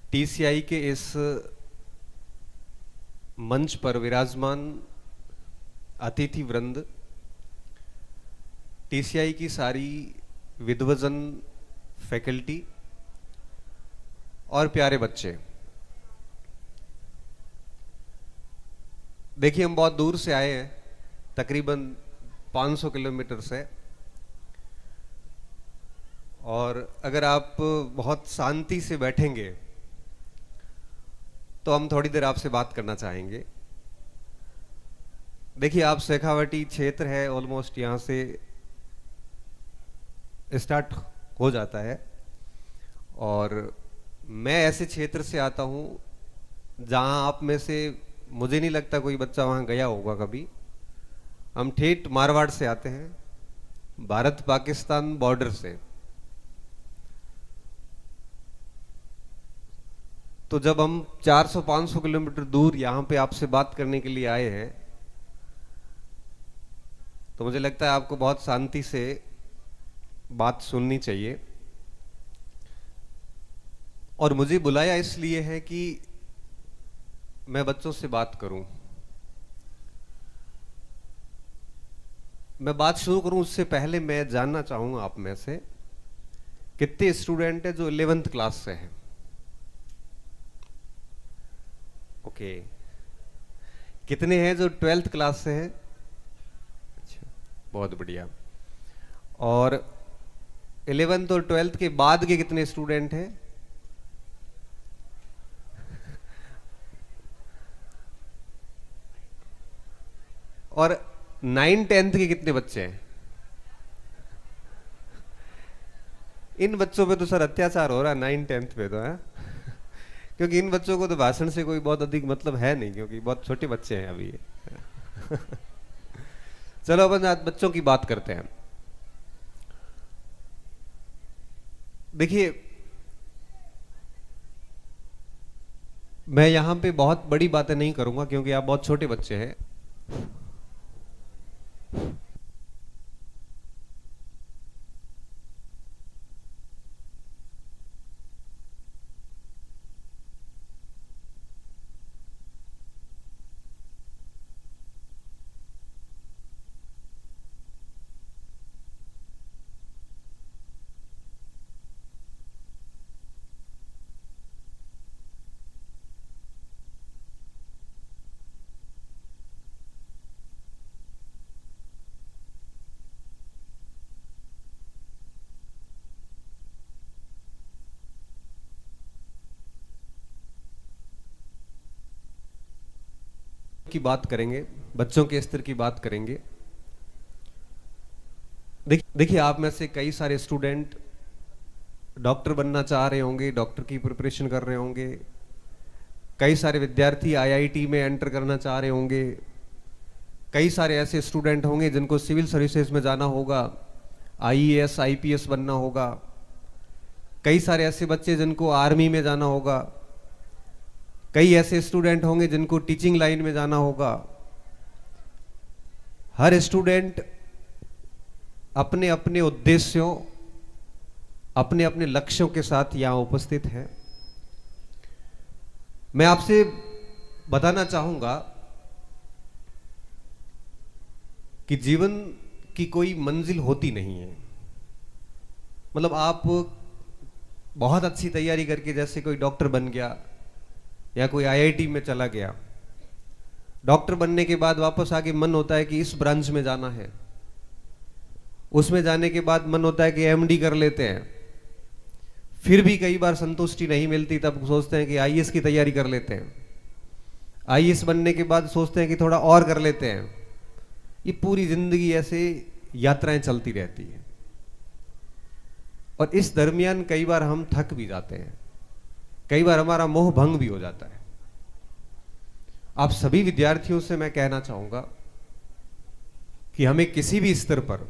TCI के इस मंच पर विराजमान अतिथि वृंद, टीसीआई की सारी विद्वजन फैकल्टी और प्यारे बच्चे, देखिए हम बहुत दूर से आए हैं, तकरीबन 500 किलोमीटर से। और अगर आप बहुत शांति से बैठेंगे तो हम थोड़ी देर आपसे बात करना चाहेंगे। देखिए आप शेखावटी क्षेत्र है, ऑलमोस्ट यहाँ से स्टार्ट हो जाता है। और मैं ऐसे क्षेत्र से आता हूँ जहाँ आप में से मुझे नहीं लगता कोई बच्चा वहाँ गया होगा कभी। हम ठेठ मारवाड़ से आते हैं, भारत पाकिस्तान बॉर्डर से। तो जब हम 400-500 किलोमीटर दूर यहाँ पे आपसे बात करने के लिए आए हैं, तो मुझे लगता है आपको बहुत शांति से बात सुननी चाहिए। और मुझे बुलाया इसलिए है कि मैं बच्चों से बात करूं। मैं बात शुरू करूं उससे पहले मैं जानना चाहूंगा आप में से कितने स्टूडेंट हैं जो 11th क्लास से हैं। ओके, कितने हैं जो 12th क्लास से हैं? अच्छा, बहुत बढ़िया। और 11th और 12th के बाद के कितने स्टूडेंट हैं? और 9-10th के कितने बच्चे हैं? इन बच्चों पे तो सर अत्याचार हो रहा है 9-10th पे तो है। क्योंकि इन बच्चों को तो भाषण से कोई बहुत अधिक मतलब है नहीं, क्योंकि बहुत छोटे बच्चे हैं अभी ये। चलो अपन आज बच्चों की बात करते हैं। देखिए मैं यहां पे बहुत बड़ी बातें नहीं करूंगा क्योंकि आप बहुत छोटे बच्चे हैं। की बात करेंगे, बच्चों के स्तर की बात करेंगे। देखिए आप में से कई सारे स्टूडेंट डॉक्टर बनना चाह रहे होंगे, डॉक्टर की प्रिपरेशन कर रहे होंगे। कई सारे विद्यार्थी आईआईटी में एंटर करना चाह रहे होंगे। कई सारे ऐसे स्टूडेंट होंगे जिनको सिविल सर्विसेज में जाना होगा, आईएएस आईपीएस बनना होगा। कई सारे ऐसे बच्चे जिनको आर्मी में जाना होगा। कई ऐसे स्टूडेंट होंगे जिनको टीचिंग लाइन में जाना होगा। हर स्टूडेंट अपने अपने उद्देश्यों, अपने अपने लक्ष्यों के साथ यहां उपस्थित है। मैं आपसे बताना चाहूंगा कि जीवन की कोई मंजिल होती नहीं है। मतलब आप बहुत अच्छी तैयारी करके जैसे कोई डॉक्टर बन गया या कोई आईआईटी में चला गया, डॉक्टर बनने के बाद वापस आके मन होता है कि इस ब्रांच में जाना है। उसमें जाने के बाद मन होता है कि एमडी कर लेते हैं। फिर भी कई बार संतुष्टि नहीं मिलती, तब सोचते हैं कि आईएएस की तैयारी कर लेते हैं। आईएएस बनने के बाद सोचते हैं कि थोड़ा और कर लेते हैं। ये पूरी जिंदगी ऐसे यात्राएं चलती रहती है। और इस दरमियान कई बार हम थक भी जाते हैं, कई बार हमारा मोह भंग भी हो जाता है। आप सभी विद्यार्थियों से मैं कहना चाहूंगा कि हमें किसी भी स्तर पर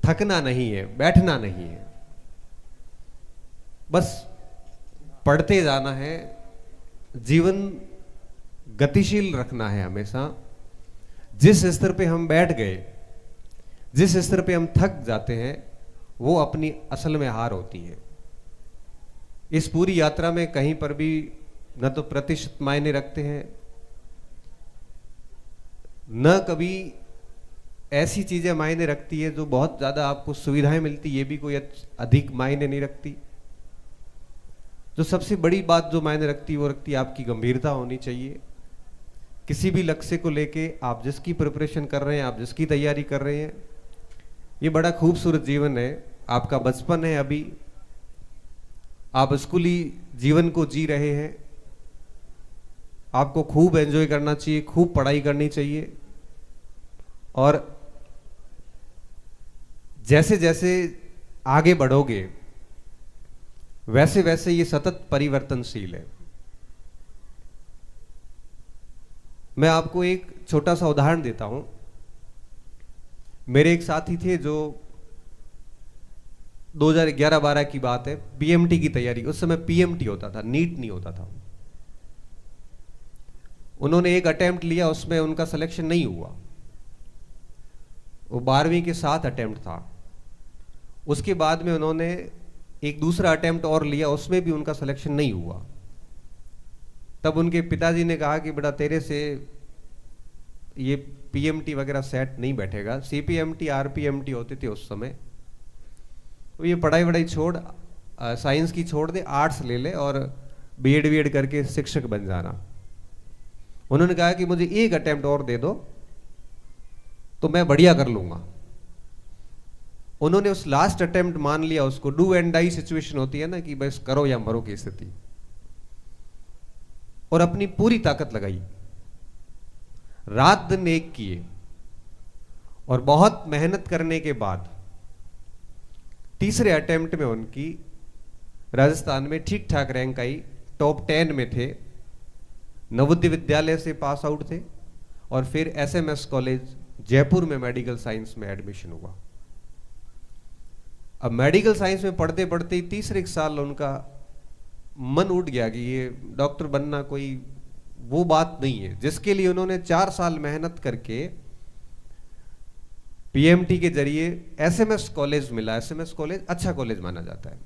थकना नहीं है, बैठना नहीं है। बस पढ़ते जाना है, जीवन गतिशील रखना है हमेशा। जिस स्तर पे हम बैठ गए, जिस स्तर पे हम थक जाते हैं, वो अपनी असल में हार होती है। इस पूरी यात्रा में कहीं पर भी न तो प्रतिशत मायने रखते हैं, न कभी ऐसी चीजें मायने रखती है जो बहुत ज्यादा आपको सुविधाएं मिलती, ये भी कोई अधिक मायने नहीं रखती। जो सबसे बड़ी बात जो मायने रखती है वो रखती है आपकी गंभीरता होनी चाहिए। किसी भी लक्ष्य को लेके आप जिसकी प्रिपरेशन कर रहे हैं, आप जिसकी तैयारी कर रहे हैं, ये बड़ा खूबसूरत जीवन है, आपका बचपन है, अभी आप स्कूली जीवन को जी रहे हैं। आपको खूब एंजॉय करना चाहिए, खूब पढ़ाई करनी चाहिए, और जैसे जैसे आगे बढ़ोगे वैसे वैसे ये सतत परिवर्तनशील है। मैं आपको एक छोटा सा उदाहरण देता हूं। मेरे एक साथी थे जो 2011-12 की बात है, पीएमटी की तैयारी, उस समय पीएमटी होता था, नीट नहीं होता था। उन्होंने एक अटेम्प्ट लिया, उसमें उनका सिलेक्शन नहीं हुआ। वो 12वीं के 7 अटेम्प्ट था। उसके बाद में उन्होंने एक दूसरा अटेम्प्ट और लिया, उसमें भी उनका सिलेक्शन नहीं हुआ। तब उनके पिताजी ने कहा कि बेटा तेरे से ये पीएमटी वगैरह सेट नहीं बैठेगा। सीपीएमटी आरपीएमटी होते थे उस समय। तो ये पढ़ाई वढ़ाई छोड़, साइंस की छोड़ दे, आर्ट्स ले ले और बीएड वीएड करके शिक्षक बन जाना। उन्होंने कहा कि मुझे एक अटेम्प्ट और दे दो तो मैं बढ़िया कर लूंगा। उन्होंने उस लास्ट अटेम्प्ट मान लिया उसको। डू एंड डाई सिचुएशन होती है ना, कि बस करो या मरो की स्थिति, और अपनी पूरी ताकत लगाई, रात दिन एक किए, और बहुत मेहनत करने के बाद तीसरे अटेम्प्ट में उनकी राजस्थान में ठीक ठाक रैंक आई, टॉप 10 में थे, नवोदय विद्यालय से पास आउट थे, और फिर एसएमएस कॉलेज जयपुर में मेडिकल साइंस में एडमिशन हुआ। अब मेडिकल साइंस में पढ़ते पढ़ते ही तीसरे साल उनका मन उठ गया कि ये डॉक्टर बनना कोई वो बात नहीं है जिसके लिए उन्होंने 4 साल मेहनत करके पीएमटी के जरिए एसएमएस कॉलेज मिला। एसएमएस कॉलेज अच्छा कॉलेज माना जाता है।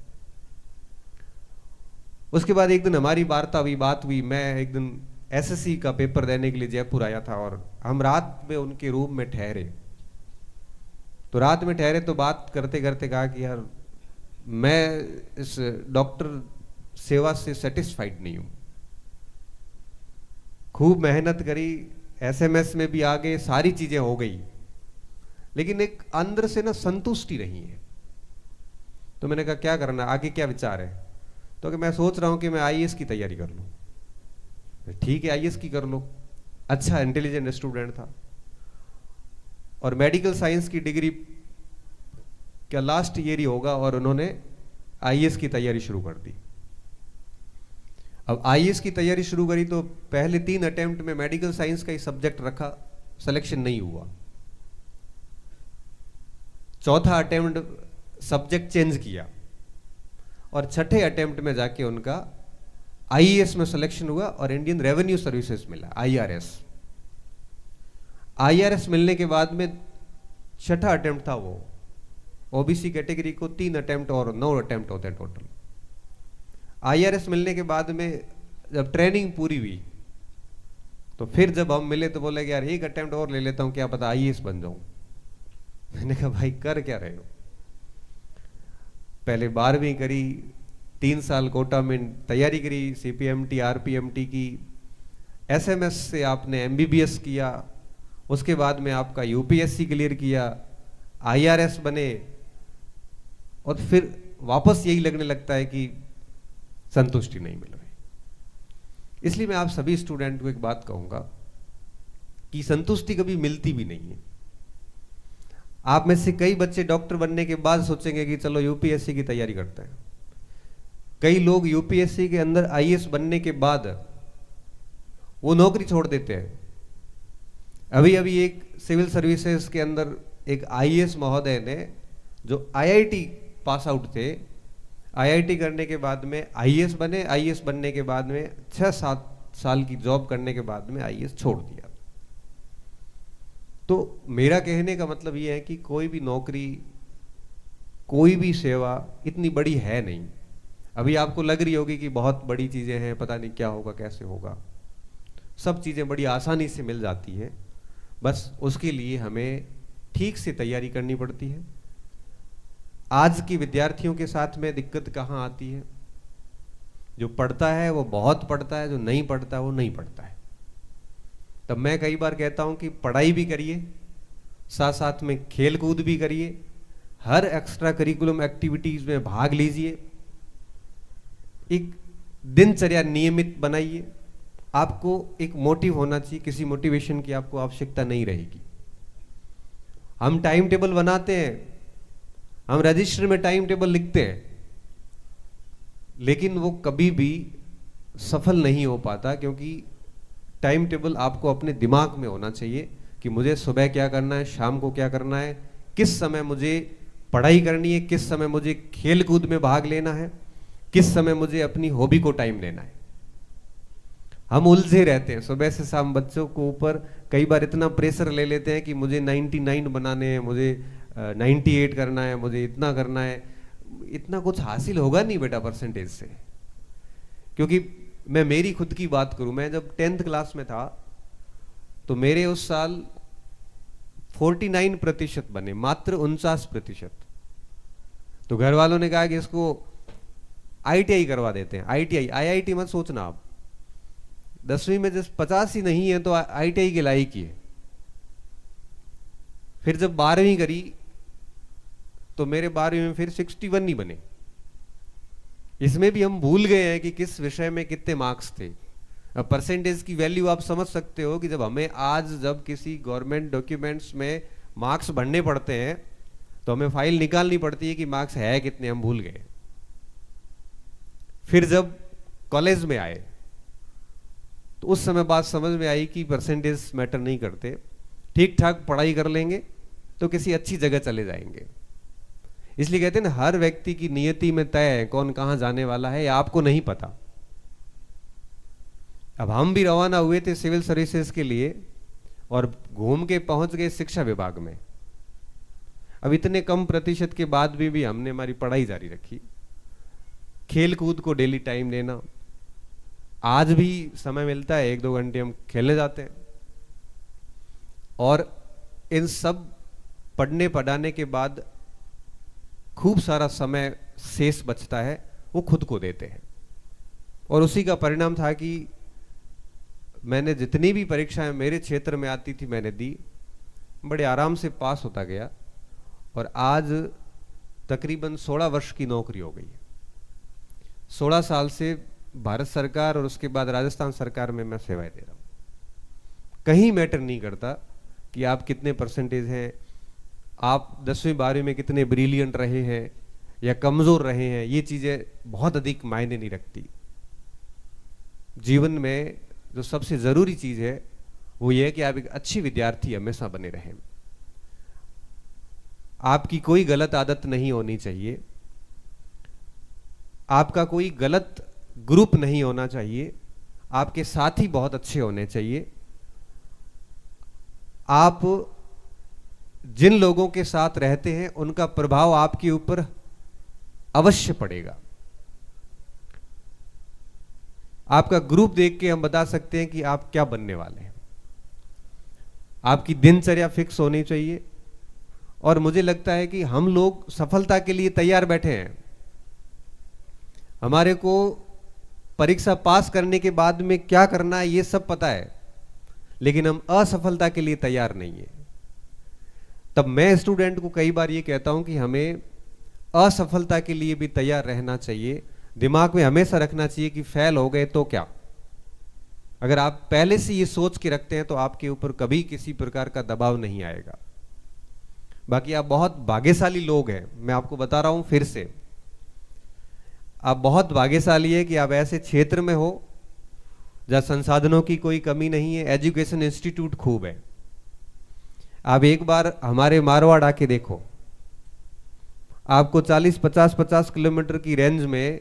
उसके बाद एक दिन हमारी वार्ता हुई, बात हुई। मैं एक दिन एसएससी का पेपर देने के लिए जयपुर आया था, और हम रात में उनके रूम में ठहरे। तो रात में ठहरे तो बात करते करते कहा कि यार मैं इस डॉक्टर सेवा से सेटिस्फाइड नहीं हूं। खूब मेहनत करी, एसएमएस में भी आ गए, सारी चीजें हो गई, लेकिन एक अंदर से ना संतुष्टि नहीं है। तो मैंने कहा क्या करना, आगे क्या विचार है? तो कि मैं सोच रहा हूं कि मैं आईएएस की तैयारी कर लूं। ठीक है, आईएएस की कर लो। अच्छा इंटेलिजेंट स्टूडेंट था, और मेडिकल साइंस की डिग्री का लास्ट ईयर ही होगा, और उन्होंने आईएएस की तैयारी शुरू कर दी। अब आईएएस की तैयारी शुरू करी तो पहले 3 अटेम्प्ट में मेडिकल साइंस का ही सब्जेक्ट रखा, सिलेक्शन नहीं हुआ। चौथा अटेम्प्ट सब्जेक्ट चेंज किया, और छठे अटेम्प्ट में जाके उनका आईएएस में सिलेक्शन हुआ, और इंडियन रेवेन्यू सर्विसेज मिला, आईआरएस। आईआरएस मिलने के बाद में छठा अटेम्प्ट था वो। ओबीसी कैटेगरी को 3 अटेम्प्ट और 9 अटेम्प्ट होते हैं टोटल। आईआरएस मिलने के बाद में जब ट्रेनिंग पूरी हुई तो फिर जब हम मिले तो बोले कि यार एक अटेम्प्ट और ले लेता हूं, क्या पता आईएएस बन जाऊं। मैंने कहा भाई कर क्या रहे हो? पहले 12वीं करी, 3 साल कोटा में तैयारी करी, सीपीएमटी आरपीएमटी की, एसएमएस से आपने एमबीबीएस किया, उसके बाद में आपका यूपीएससी क्लियर किया, आईआरएस बने, और फिर वापस यही लगने लगता है कि संतुष्टि नहीं मिल रही। इसलिए मैं आप सभी स्टूडेंट को एक बात कहूंगा कि संतुष्टि कभी मिलती भी नहीं है। आप में से कई बच्चे डॉक्टर बनने के बाद सोचेंगे कि चलो यूपीएससी की तैयारी करते हैं। कई लोग यूपीएससी के अंदर आईएएस बनने के बाद वो नौकरी छोड़ देते हैं। अभी अभी एक सिविल सर्विसेज के अंदर एक आईएएस महोदय ने, जो आईआईटी पास आउट थे, आईआईटी करने के बाद में आईएएस बने, आईएएस बनने के बाद में 6-7 साल की जॉब करने के बाद में आईएएस छोड़ दिया। तो मेरा कहने का मतलब यह है कि कोई भी नौकरी, कोई भी सेवा इतनी बड़ी है नहीं। अभी आपको लग रही होगी कि बहुत बड़ी चीज़ें हैं, पता नहीं क्या होगा कैसे होगा। सब चीज़ें बड़ी आसानी से मिल जाती हैं, बस उसके लिए हमें ठीक से तैयारी करनी पड़ती है। आज की विद्यार्थियों के साथ में दिक्कत कहाँ आती है? जो पढ़ता है वो बहुत पढ़ता है, जो नहीं पढ़ता वो नहीं पढ़ता है। तब मैं कई बार कहता हूँ कि पढ़ाई भी करिए, साथ साथ में खेल कूद भी करिए, हर एक्स्ट्रा करिकुलम एक्टिविटीज में भाग लीजिए, एक दिनचर्या नियमित बनाइए। आपको एक मोटिव होना चाहिए, किसी मोटिवेशन की आपको आवश्यकता नहीं रहेगी। हम टाइम टेबल बनाते हैं, हम रजिस्टर में टाइम टेबल लिखते हैं, लेकिन वो कभी भी सफल नहीं हो पाता, क्योंकि टाइम टेबल आपको अपने दिमाग में होना चाहिए कि मुझे सुबह क्या करना है, शाम को क्या करना है, किस समय मुझे पढ़ाई करनी है, किस समय मुझे खेल कूद में भाग लेना है, किस समय मुझे अपनी हॉबी को टाइम देना है। हम उलझे रहते हैं सुबह से शाम, बच्चों को ऊपर कई बार इतना प्रेशर ले लेते हैं कि मुझे 99 बनाने हैं, मुझे 98 करना है, मुझे इतना करना है। इतना कुछ हासिल होगा नहीं बेटा परसेंटेज से। क्योंकि मैं मेरी खुद की बात करूं, मैं जब 10th क्लास में था तो मेरे उस साल 49% बने, मात्र 49%। तो घर वालों ने कहा कि इसको ITI करवा देते हैं। ITI IIT मत सोचना आप, 10वीं में जब 50 ही नहीं है तो ITI के लायक ही है। फिर जब 12वीं करी तो मेरे 12वीं में फिर 61 ही बने। इसमें भी हम भूल गए हैं कि किस विषय में कितने मार्क्स थे। अब परसेंटेज की वैल्यू आप समझ सकते हो कि जब हमें आज जब किसी गवर्नमेंट डॉक्यूमेंट्स में मार्क्स भरने पड़ते हैं तो हमें फाइल निकालनी पड़ती है कि मार्क्स है कितने, हम भूल गए। फिर जब कॉलेज में आए तो उस समय बात समझ में आई कि परसेंटेज मैटर नहीं करते, ठीक ठाक पढ़ाई कर लेंगे तो किसी अच्छी जगह चले जाएंगे। इसलिए कहते हैं ना, हर व्यक्ति की नियति में तय है कौन कहां जाने वाला है, या आपको नहीं पता। अब हम भी रवाना हुए थे सिविल सर्विसेज के लिए और घूम के पहुंच गए शिक्षा विभाग में। अब इतने कम प्रतिशत के बाद भी हमने हमारी पढ़ाई जारी रखी, खेल कूद को डेली टाइम देना। आज भी समय मिलता है 1-2 घंटे हम खेलने जाते हैं। और इन सब पढ़ने पढ़ाने के बाद खूब सारा समय शेष बचता है, वो खुद को देते हैं। और उसी का परिणाम था कि मैंने जितनी भी परीक्षाएं मेरे क्षेत्र में आती थी मैंने दी, बड़े आराम से पास होता गया। और आज तकरीबन 16 वर्ष की नौकरी हो गई है। 16 साल से भारत सरकार और उसके बाद राजस्थान सरकार में मैं सेवाएं दे रहा हूं। कहीं मैटर नहीं करता कि आप कितने परसेंटेज हैं, आप 10वीं 12वीं में कितने ब्रिलियंट रहे हैं या कमजोर रहे हैं, ये चीजें बहुत अधिक मायने नहीं रखती। जीवन में जो सबसे जरूरी चीज है वो ये है कि आप एक अच्छी विद्यार्थी हमेशा बने रहें। आपकी कोई गलत आदत नहीं होनी चाहिए, आपका कोई गलत ग्रुप नहीं होना चाहिए, आपके साथी बहुत अच्छे होने चाहिए। आप जिन लोगों के साथ रहते हैं उनका प्रभाव आपके ऊपर अवश्य पड़ेगा। आपका ग्रुप देख के हम बता सकते हैं कि आप क्या बनने वाले हैं। आपकी दिनचर्या फिक्स होनी चाहिए। और मुझे लगता है कि हम लोग सफलता के लिए तैयार बैठे हैं। हमारे को परीक्षा पास करने के बाद में क्या करना है ये सब पता है, लेकिन हम असफलता के लिए तैयार नहीं है। तब मैं स्टूडेंट को कई बार ये कहता हूं कि हमें असफलता के लिए भी तैयार रहना चाहिए। दिमाग में हमेशा रखना चाहिए कि फेल हो गए तो क्या। अगर आप पहले से ये सोच के रखते हैं तो आपके ऊपर कभी किसी प्रकार का दबाव नहीं आएगा। बाकी आप बहुत भाग्यशाली लोग हैं, मैं आपको बता रहा हूं फिर से, आप बहुत भाग्यशाली है कि आप ऐसे क्षेत्र में हो जहां संसाधनों की कोई कमी नहीं है, एजुकेशन इंस्टीट्यूट खूब है। आप एक बार हमारे मारवाड़ आके देखो, आपको 40-50 किलोमीटर की रेंज में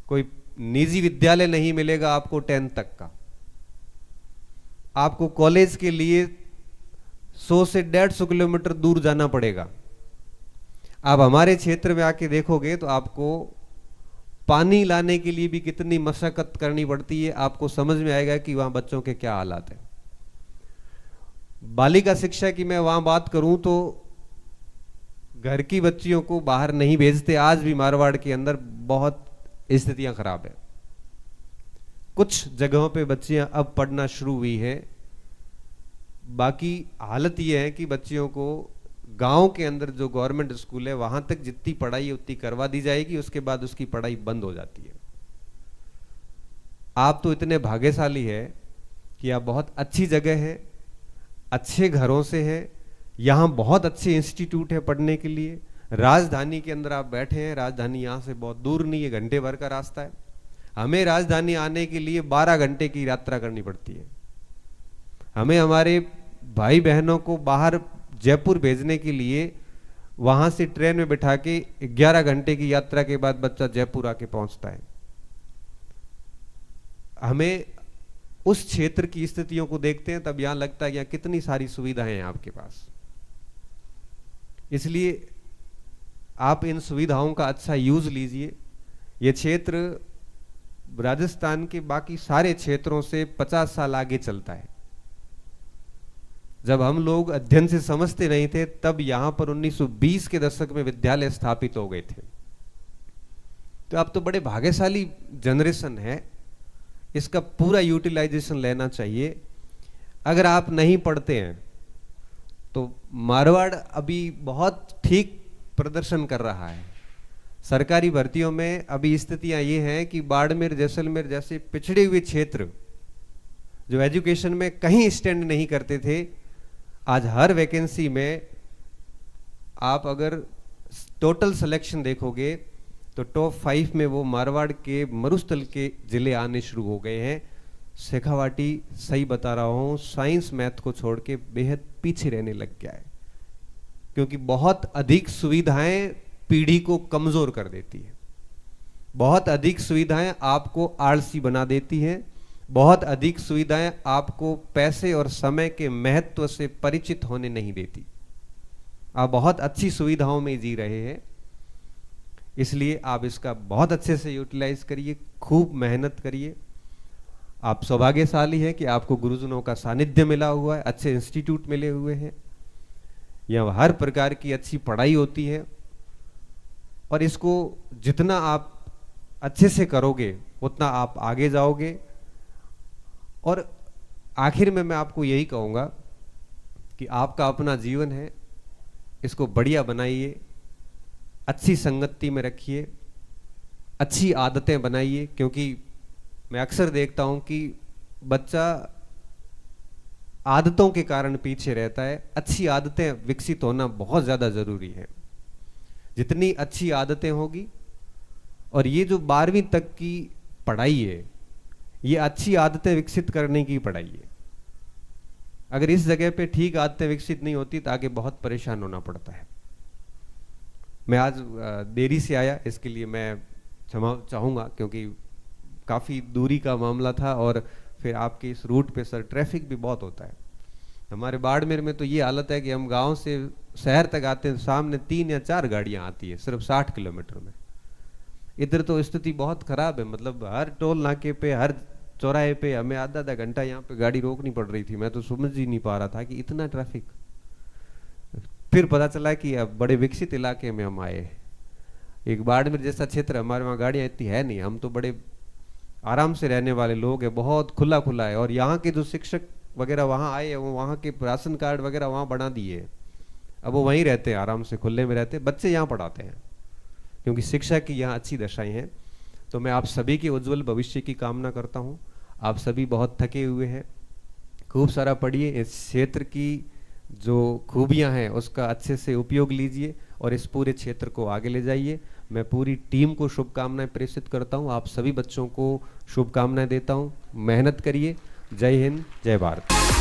कोई निजी विद्यालय नहीं मिलेगा आपको 10th तक का। आपको कॉलेज के लिए 100 से 150 किलोमीटर दूर जाना पड़ेगा। आप हमारे क्षेत्र में आके देखोगे तो आपको पानी लाने के लिए भी कितनी मशक्कत करनी पड़ती है, आपको समझ में आएगा कि वहां बच्चों के क्या हालात हैं। बालिका शिक्षा की मैं वहां बात करूं तो घर की बच्चियों को बाहर नहीं भेजते। आज भी मारवाड़ के अंदर बहुत स्थितियां खराब है। कुछ जगहों पे बच्चियां अब पढ़ना शुरू हुई है, बाकी हालत यह है कि बच्चियों को गांव के अंदर जो गवर्नमेंट स्कूल है वहां तक जितनी पढ़ाई है उतनी करवा दी जाएगी, उसके बाद उसकी पढ़ाई बंद हो जाती है। आप तो इतने भाग्यशाली है कि आप बहुत अच्छी जगह है, अच्छे घरों से है, यहाँ बहुत अच्छे इंस्टीट्यूट है पढ़ने के लिए। राजधानी के अंदर आप बैठे हैं, राजधानी यहाँ से बहुत दूर नहीं है, घंटे भर का रास्ता है। हमें राजधानी आने के लिए 12 घंटे की यात्रा करनी पड़ती है। हमें हमारे भाई बहनों को बाहर जयपुर भेजने के लिए वहां से ट्रेन में बिठा के 11 घंटे की यात्रा के बाद बच्चा जयपुर आके पहुंचता है। हमें उस क्षेत्र की स्थितियों को देखते हैं तब यहां लगता है कि यहां कितनी सारी सुविधाएं हैं आपके पास। इसलिए आप इन सुविधाओं का अच्छा यूज लीजिए। ये क्षेत्र राजस्थान के बाकी सारे क्षेत्रों से 50 साल आगे चलता है। जब हम लोग अध्ययन से समझते नहीं थे तब यहां पर 1920 के दशक में विद्यालय स्थापित हो गए थे। तो अब तो बड़े भाग्यशाली जनरेशन है, इसका पूरा यूटिलाइजेशन लेना चाहिए। अगर आप नहीं पढ़ते हैं तो मारवाड़ अभी बहुत ठीक प्रदर्शन कर रहा है। सरकारी भर्तियों में अभी स्थितियां ये हैं कि बाड़मेर, जैसलमेर जैसे पिछड़े हुए क्षेत्र जो एजुकेशन में कहीं स्टैंड नहीं करते थे, आज हर वैकेंसी में आप अगर टोटल सिलेक्शन देखोगे तो टॉप 5 में वो मारवाड़ के मरुस्थल के जिले आने शुरू हो गए हैं। शेखावाटी, सही बता रहा हूँ, साइंस मैथ को छोड़ के बेहद पीछे रहने लग गया है, क्योंकि बहुत अधिक सुविधाएं पीढ़ी को कमजोर कर देती है। बहुत अधिक सुविधाएं आपको आलसी बना देती हैं। बहुत अधिक सुविधाएं आपको पैसे और समय के महत्व से परिचित होने नहीं देती। आप बहुत अच्छी सुविधाओं में जी रहे हैं, इसलिए आप इसका बहुत अच्छे से यूटिलाइज करिए, खूब मेहनत करिए। आप सौभाग्यशाली हैं कि आपको गुरुजनों का सानिध्य मिला हुआ है, अच्छे इंस्टीट्यूट मिले हुए हैं, यहाँ हर प्रकार की अच्छी पढ़ाई होती है। और इसको जितना आप अच्छे से करोगे उतना आप आगे जाओगे। और आखिर में मैं आपको यही कहूँगा कि आपका अपना जीवन है, इसको बढ़िया बनाइए, अच्छी संगति में रखिए, अच्छी आदतें बनाइए। क्योंकि मैं अक्सर देखता हूँ कि बच्चा आदतों के कारण पीछे रहता है। अच्छी आदतें विकसित होना बहुत ज़्यादा ज़रूरी है। जितनी अच्छी आदतें होगी, और ये जो 12वीं तक की पढ़ाई है ये अच्छी आदतें विकसित करने की पढ़ाई है। अगर इस जगह पे ठीक आदतें विकसित नहीं होती तो आगे बहुत परेशान होना पड़ता है। मैं आज देरी से आया, इसके लिए मैं क्षमा चाहूँगा, क्योंकि काफ़ी दूरी का मामला था और फिर आपके इस रूट पे सर ट्रैफिक भी बहुत होता है। हमारे बाड़मेर में तो ये हालत है कि हम गांव से शहर तक आते हैं, सामने 3 या 4 गाड़ियां आती है सिर्फ 60 किलोमीटर में। इधर तो स्थिति बहुत खराब है, मतलब हर टोल नाके पे, हर चौराहे पे हमें आधा घंटा यहाँ पे गाड़ी रोकनी पड़ रही थी। मैं तो समझ ही नहीं पा रहा था कि इतना ट्रैफिक। फिर पता चला कि अब बड़े विकसित इलाके में हम आए। एक बाड़मेर जैसा क्षेत्र, हमारे वहाँ गाड़ियाँ इतनी है नहीं, हम तो बड़े आराम से रहने वाले लोग हैं, बहुत खुला खुला है। और यहाँ के जो शिक्षक वगैरह वहाँ आए हैं, वो वहाँ के राशन कार्ड वगैरह वहाँ बना दिए, अब वो वहीं रहते हैं, आराम से खुले में रहते हैं, बच्चे यहाँ पढ़ाते हैं, क्योंकि शिक्षा की यहाँ अच्छी दशाएं हैं। तो मैं आप सभी के उज्जवल भविष्य की कामना करता हूँ। आप सभी बहुत थके हुए हैं, खूब सारा पढ़िए, इस क्षेत्र की जो खूबियाँ हैं उसका अच्छे से उपयोग लीजिए और इस पूरे क्षेत्र को आगे ले जाइए। मैं पूरी टीम को शुभकामनाएं प्रेषित करता हूँ, आप सभी बच्चों को शुभकामनाएं देता हूँ। मेहनत करिए। जय हिंद, जय भारत।